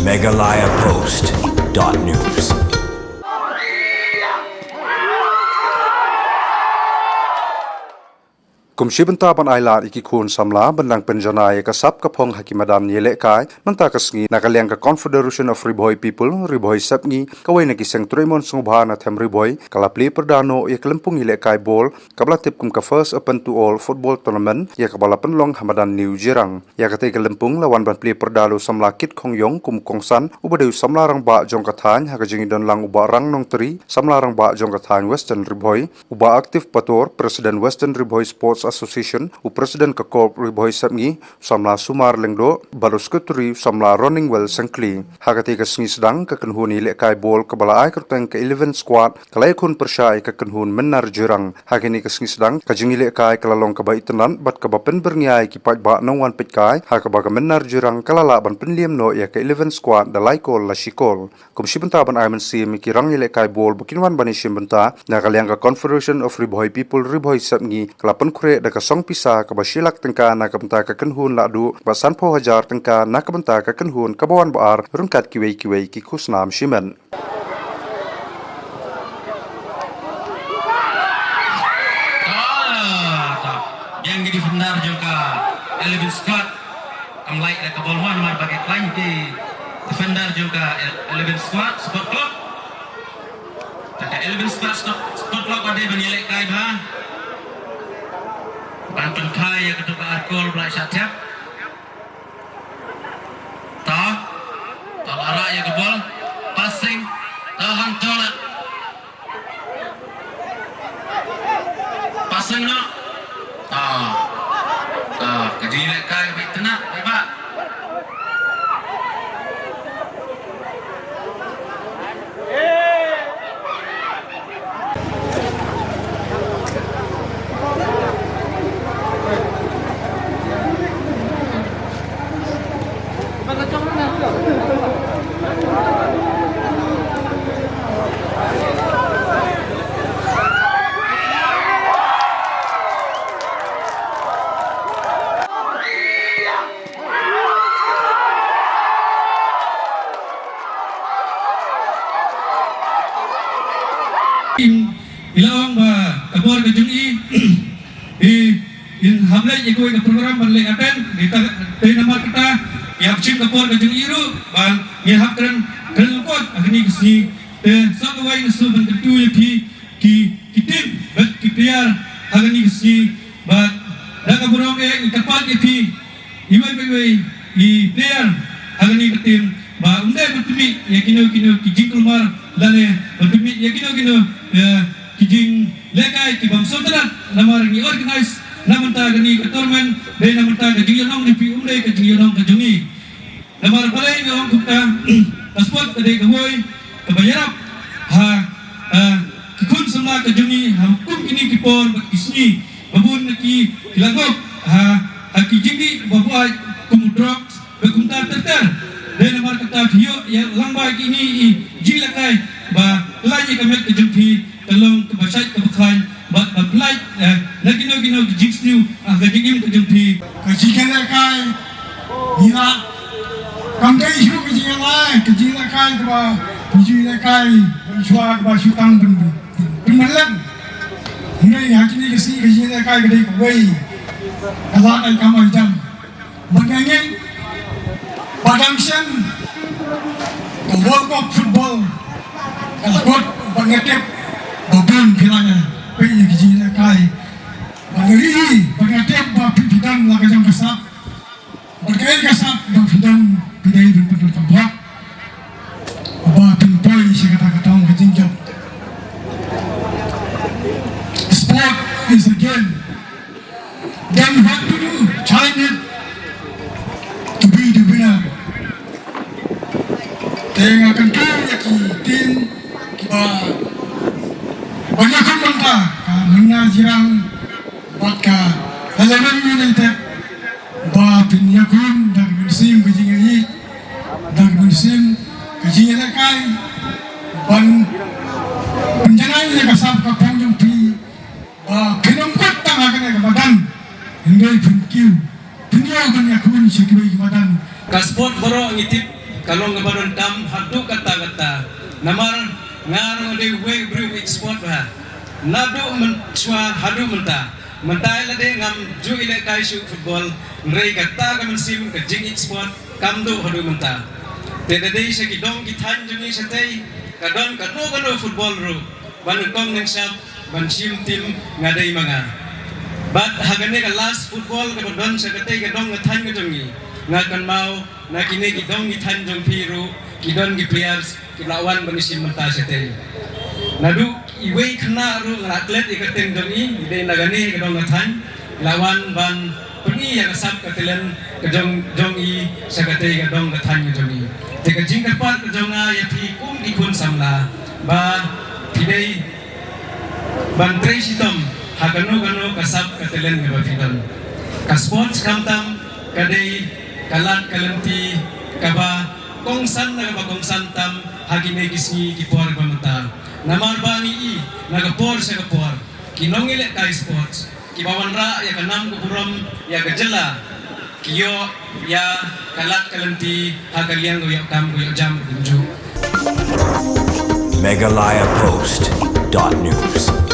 megalayapost.news. Kumsi benta ban ailar iki khun samla banlang penjanai ka sap ka phong hakimadan yele kai manta ka sngi nakaliang ka Confederation of Riboy People Riboy sapngi kawai na kiseng Tremon sungba na them Riboy kalapli perdano ya kelempung yele kai bol kabla tip kum ka first open to all football tournament ya kabala penlong hamadan New Jirang ya kate kelempung lawan ban pli perdalo samla kit khongyong kum kongsan ubadeu samla rang ba jong kathan ha ka jingi don lang uba rang nong tri samla rang ba jong kathan Western Riboy uba aktif pator President Western Riboy Sports Association u President ka Corp Riboy Sapngi samla Sumar Lengdo balus kuturi samla Running Well Sengkli hagati ka sngi sedang ka kenhuni le kai bol kabala ai kerteng ka 11 squad kalai kun persai ka kenhun menar jurang hagini ka sngi sedang ka jingi le kai kalalong ka bai tenan bat ka bapen berngiai ki pat ba nongwan pet kai ha ka ba ka menar jurang kalala ban penliam no ya ka 11 squad da laikol la shikol kum shibenta ban ai men si mi ki rang le kai bol bukinwan bani shimbenta na kaliang ka Confederation of Riboy People Riboy Sapngi kalapan kure da ka song pisa ka basilak tengka na ka benta ka kenhun ladu ba sanpo hajar tengka na ka benta ka kenhun ka bawan baar rungkat kiwei ki khusnam shimen yang jadi benar juga Elvin Scott kembali ke kebolwan mar bagi klaim di defender juga Elvin Scott Sport Club tak Elvin Scott Sport Club ada menilai kai bah Banten Kaya ketua Arkol Belai Syatiap Talara ya kebol passing tahan tolak passing no kejilek kaya baik tenang baik Ilawang ba kabor ka jungi in hamlay ikoy ka program banlay aten dita namar kita yapchim kabor ka jungi ru ban ngihap kan lukot agni kisni sa kawai nasu ban tu yapi ki kitim bat kipiyar agni kisni bat da kaborong ikapal yapi imay payway I player agni kitim ba unday batumi yakino kijing kumar lane batumi yakino kijing lekai ki bamsotarat namar ni organize namanta gani ka tournament be namanta ka jingyonong ni pi umdai ka jingyonong ka jungi namar palai ni ong kupta pasport ka dei ka hoy ka bayarap ha ki kun sama ka jungi ha kum kini ki por isni babun na ki kilagok ha ki jingi babuay kumudrok be kumta terter be namar kata hiyo ya langba kini jilakai ba lagi kami ka jumpi talong kabasay kabakhay bat baglay nagino jigs new gajigim ka jumpi kajikan kai hira kamkai isu kajikan kai ba kajikan kai suag ba sutang penmalan ini hakini kasi kajikan kai kadai kuwai kalak ay kamay jam magangin badangsan the World Cup football kalakot bangatip babun bilangnya pergi kijina kai bangari bangatip ba pipidang lagajang kasap berkait kasap ba pidang pidai berpentul tempat ba pintoy siya kata-katang kajingjap sport is a game then what to do try it to be the winner tengah kental ki tim ba banyak bangka menang jirang baka halaman United ba pinyakun dan musim kejingai dan musim kejingai kai ban penjanai yang kasap ka panjang pi ba pinongkot tang akan badan hingga pinkiu pinyakun yakun sikibai badan ka sport boro ngitip kalong ngabaron tam hadu kata-kata namar ngar de we bru export ha nadu men swa hadu menta mentai lade ngam ju ile kai su football rei kata kam sim ka jing export kam do hadu menta te de se ki dong ki than jungi satai kadon kado football ru ban kong nang sap ban sim tim ngadai manga bat hagane ka last football ka don sa katai ka dong than ka jungi ngakan mau na kini ki dong ki than jong piru ki don ki players ki lawan ban sim menta satai nadu iwei kena ru atlet ikating doni ide nagani ka dong than lawan ban peni yang sap ka telen ka jong i sa katai ka dong than ka jungi te ka jing ka pat ka jong a ya thi di kun samla ba tidai ban tresitom hagano kasap katelen ga bafidon ka sports kamtam kadai kalat kalanti kaba kongsan na ba kongsan tam hagine gisni kipuar ba mata namar bani i nagapor sa kapor kinongile kai sports kibawan ra ya kanam kuburam ya gajala kiyo ya kalat kalanti hagalian go ya kam go ya jam kunju Meghalaya Post.news.